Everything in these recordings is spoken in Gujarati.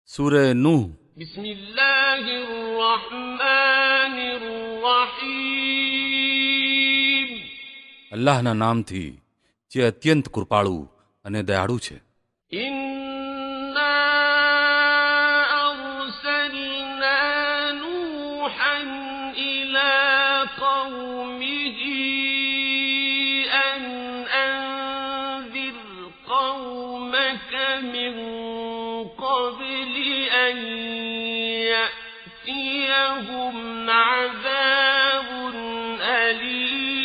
સૂરે નૂહ બિસ્મિલ્લાહિર્રહમાનિર્રહીમ અલ્લાહના નામથી જે અત્યંત કૃપાળુ અને દયાળુ છે. ઇન્ના અરસલના નૂહન ઇલા કૌમિહી અન અંઝિર કૌમક મિન قبل أن يأتيهم عذاب أليم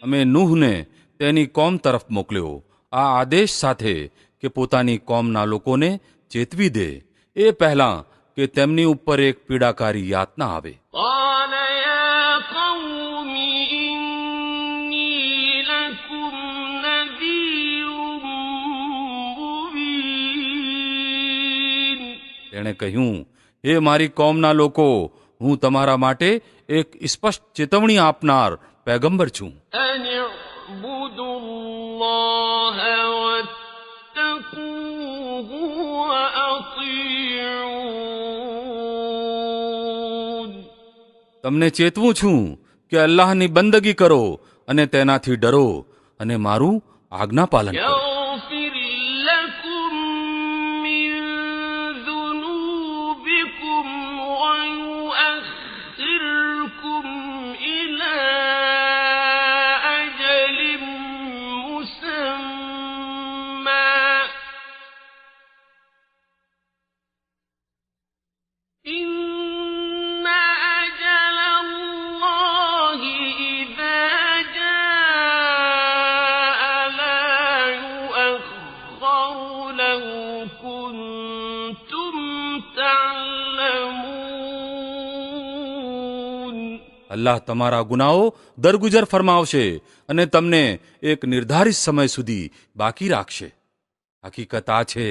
અમે નૂહને તેની કોમ તરફ મોકલ્યો આ આદેશ સાથે કે પોતાની કોમના લોકોને ચેતવી દે એ પહેલાં કે તેમની ઉપર એક પીડાકારી યાતના આવે. قال يا قوم إني لكم نذير مبين તેણે કહ્યું, હે મારી કોમના લોકો, હું તમારા માટે એક સ્પષ્ટ ચેતવણી આપનાર પૈગંબર છું. أن اعبدوا الله واتقوه وأطيعون તમને ચેતવું છું કે અલ્લાહની બંદગી કરો અને તેનાથી ડરો અને મારું આજ્ઞાપાલન કરો. يغفر لكم من ذنوبكم ويؤخركم إلى أجل مسمى إن أجل الله إذا جاء لا يؤخر لو كنتم تعلمون અલ્લાહ તમારા ગુનાઓ દરગુજર ફરમાવશે અને તમને એક નિર્ધારિત સમય સુધી બાકી રાખશે. હકીકત આ છે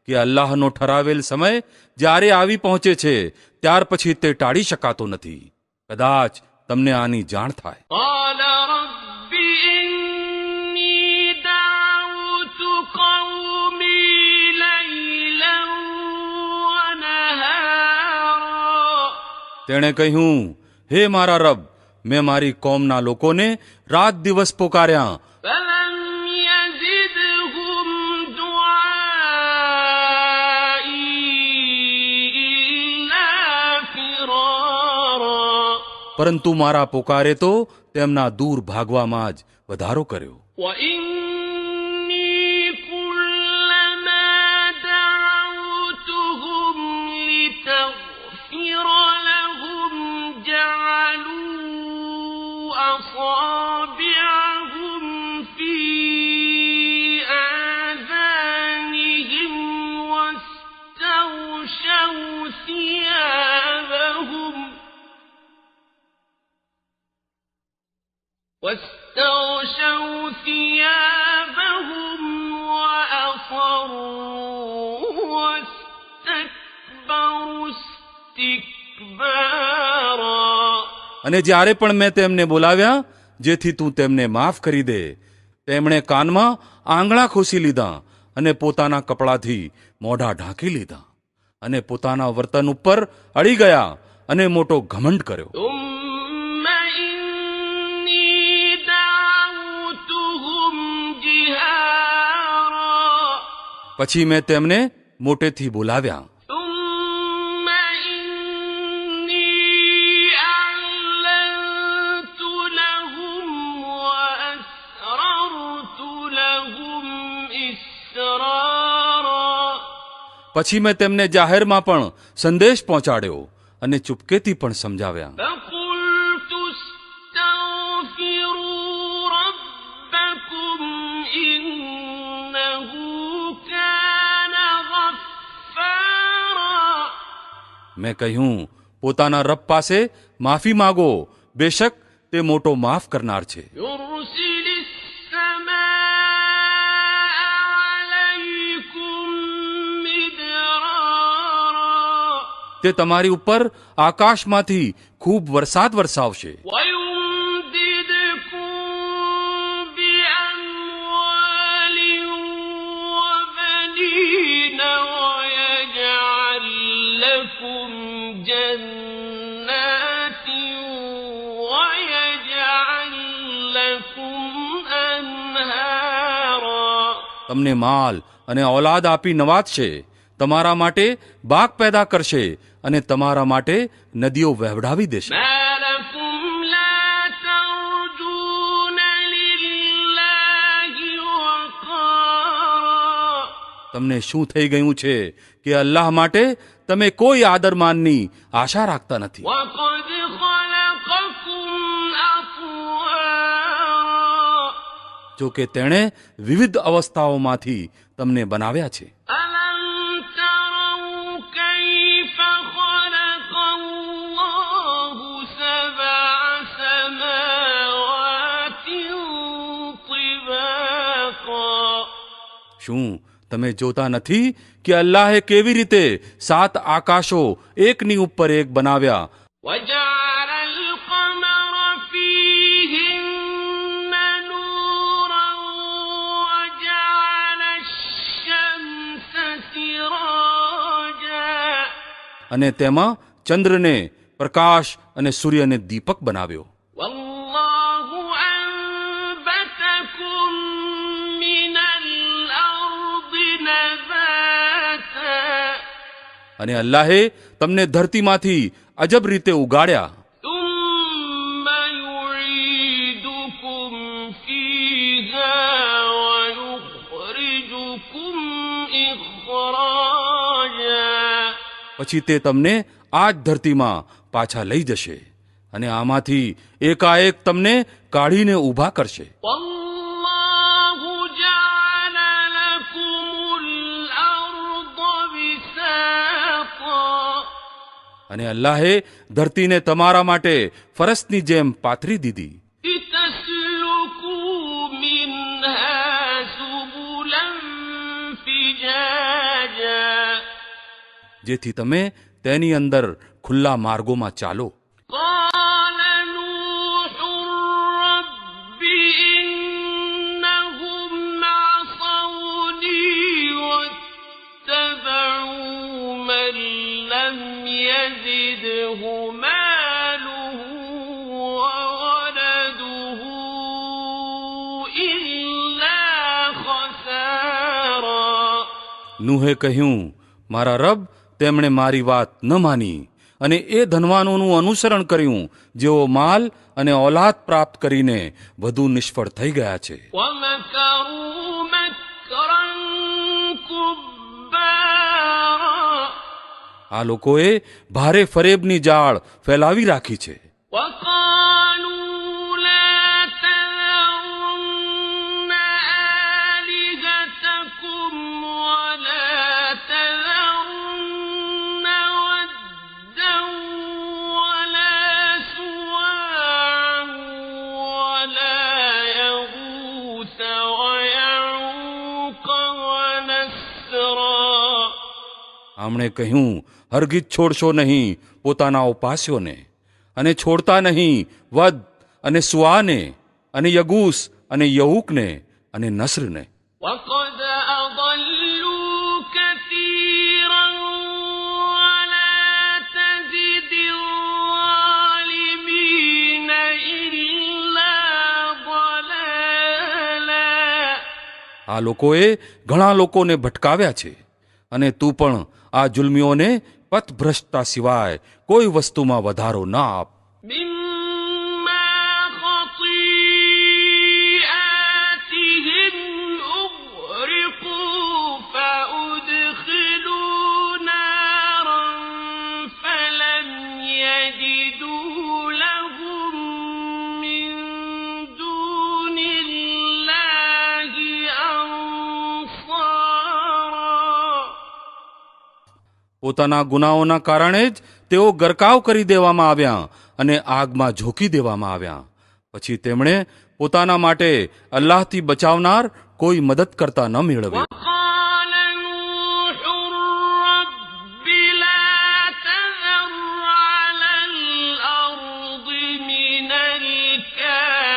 કે અલ્લાહનો ઠરાવેલ સમય જ્યારે આવી પહોંચે છે ત્યાર પછી તે ટાળી શકાતો નથી. કદાચ તમને આની જાણ થાય. قال رب إني دعوت قومي ليلا ونهارا તેણે કહ્યું, હે મારા રબ, મેં મારી કોમના લોકોને રાત દિવસ પોકાર્યા فلم يزدهم دعائي إلا فرارا પરંતુ મારા પોકારે તો તેમના દૂર ભાગવામાં જ વધારો કર્યો. وإني كلما دعوتهم لتغفر لهم جعلوا أصابعهم في آذانهم واستغشوا ثيابهم وأصروا واستكبروا استكبارا અને જ્યારે પણ મેં તેમને બોલાવ્યા જેથી તું તેમને માફ કરી દે, તેમણે કાનમાં આંગળા ખોસી લીધા અને પોતાના કપડાથી મોઢા ઢાંકી લીધા અને પોતાના વર્તન ઉપર અડી ગયા અને મોટો ઘમંડ કર્યો. ثم إني دعوتهم جهارا પછી મેં તેમને મોટેથી બોલાવ્યા. ثم إني أعلنت لهم وأسررت لهم إسرارا પછી મેં તેમને જાહેરમાં પણ સંદેશ પહોંચાડ્યો અને ચૂપકેથી પણ સમજાવ્યા. فقلت استغفروا ربكم إنه كان غفارا મેં કહ્યું, પોતાના રબ પાસે માફી માગો, બેશક તે મોટો માફ કરનાર છે. يرسل السماء عليكم مدرارا તે તમારી ઉપર આકાશમાંથી ખૂબ વરસાદ વરસાવશે ويمددكم بأموال وبنين તમને માલ અને ઔલાદ આપી નવાજશે, તમારા માટે બાગ પેદા કરશે અને તમારા માટે નદીઓ વહેવડાવી દેશે. ما لكم لا ترجون لله وقارا તમને શું થઈ ગયું છે કે અલ્લાહ માટે તમે કોઈ આદરમાનની આશા રાખતા નથી. وقد خلقكم أطوارا જો કે તેણે વિવિધ અવસ્થાઓમાંથી તમને બનાવ્યા છે. ألم تروا كيف خلق الله سبع سماوات طباقا શું તમે જોતા નથી કે અલ્લાહે કેવી રીતે 7 આકાશો એકની ઉપર એક બનાવ્યા وجعل القمر فيهن نورا وجعل الشمس سراجا અને તેમાં ચંદ્રને પ્રકાશ અને સૂર્યને દીપક બનાવ્યો. والله أنبتكم من الأرض نباتا અને અલ્લાહે તમને ધરતીમાંથી અજબ રીતે ઉગાડ્યા. ثم يعيدكم فيها ويخرجكم إخراجا પછી તે તમને આ જ ધરતીમાં પાછા લઈ જશે અને આમાંથી એકાએક તમને કાઢીને ઊભા કરશે. والله جعل لكم الأرض بساطا અને અલ્લાહે ધરતીને તમારા માટે ફરસની જેમ પાથરી દીધી لتسلكوا منها سبلا فجاجا જેથી તમે તેની અંદર ખુલ્લા માર્ગોમાં ચાલો. قال نوح رب إنهم عصوني واتبعوا من لم يزده ماله وولده إلا خسارا નૂહે કહ્યું, મારા રબ, તેમણે મારી વાત ન માની અને એ ધનવાનોનું અનુસરણ કર્યું જેઓ માલ અને ઔલાદ પ્રાપ્ત કરીને વધુ નિષ્ફળ થઈ ગયા છે. ومكروا مكرا كبارا આ લોકોએ ભારે ફરેબની જાળ ફેલાવી રાખી છે. وقالوا لا تذرن آلهتكم ولا تذرن ودا ولا سواعا ولا يغوث ويعوق ونسرا આમણે કહ્યું, હરગીજ છોડશો નહીં પોતાના ઉપાસ્યોને, અને છોડતા નહીં વદ અને સુઆને અને યગૂસ અને યહૂકને અને નસ્રને. وقد أضلوا كثيرا ولا تزد الظالمين إلا ضلالا આ લોકોએ ઘણા લોકોને ભટકાવ્યા છે અને તું પણ આ જુલ્મીઓને પથભ્રષ્ટતા સિવાય કોઈ વસ્તુમાં વધારો ના આપ. مما خطيئاتهم أغرقوا فأدخلوا نارا فلم يجدوا لهم من دون الله أنصارا પોતાના ગુનાઓના કારણે જ તેઓ ગરકાવ કરી દેવામાં આવ્યા અને આગમાં ઝોકી દેવામાં આવ્યા. પછી તેમણે પોતાના માટે અલ્લાહથી બચાવનાર કોઈ મદદ કરતા ન મેળવ્યો. وقال نوح رب لا تذر على الأرض من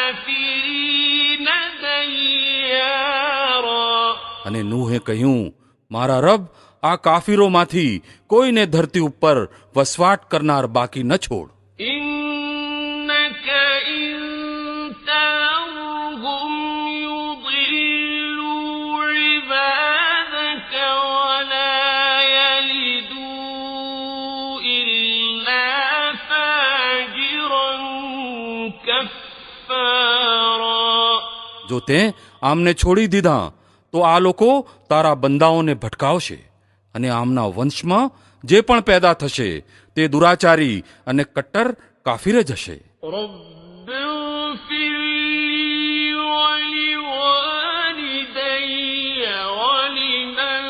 الكافرين ديارا અને નૂહે કહ્યું, મારા રબ, આ કાફીરોમાંથી કોઈને ધરતી ઉપર વસવાટ કરનાર બાકી ન છોડ. إنك إن تذرهم يضلوا જો તે આમને છોડી દીધા તો આ લોકો તારા બંદાઓને ભટકાવશે અને આમના વંશમાં જે પણ પેદા થશે તે દુરાચારી અને કટ્ટર કાફિર જ હશે. رب اغفر لي ولوالدي ولمن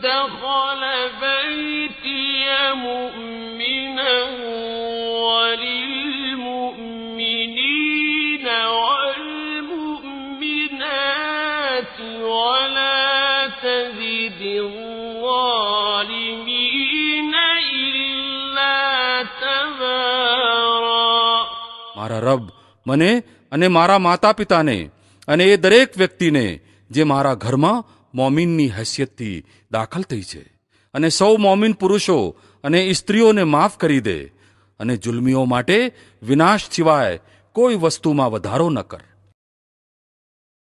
دخل بيتي مؤمنا وللمؤمنين والمؤمنات ولا تزد الظالمين إلا تبارا. મારા રબ, મને અને મારા માતા પિતાને અને એ દરેક વ્યક્તિને જે મારા ઘરમાં મોમીનની હૈસિયતથી દાખલ થઈ છે અને સૌ મોમીન પુરુષો અને સ્ત્રીઓને માફ કરી દે અને જુલ્મીઓ માટે વિનાશ સિવાય કોઈ વસ્તુમાં વધારો ન કર.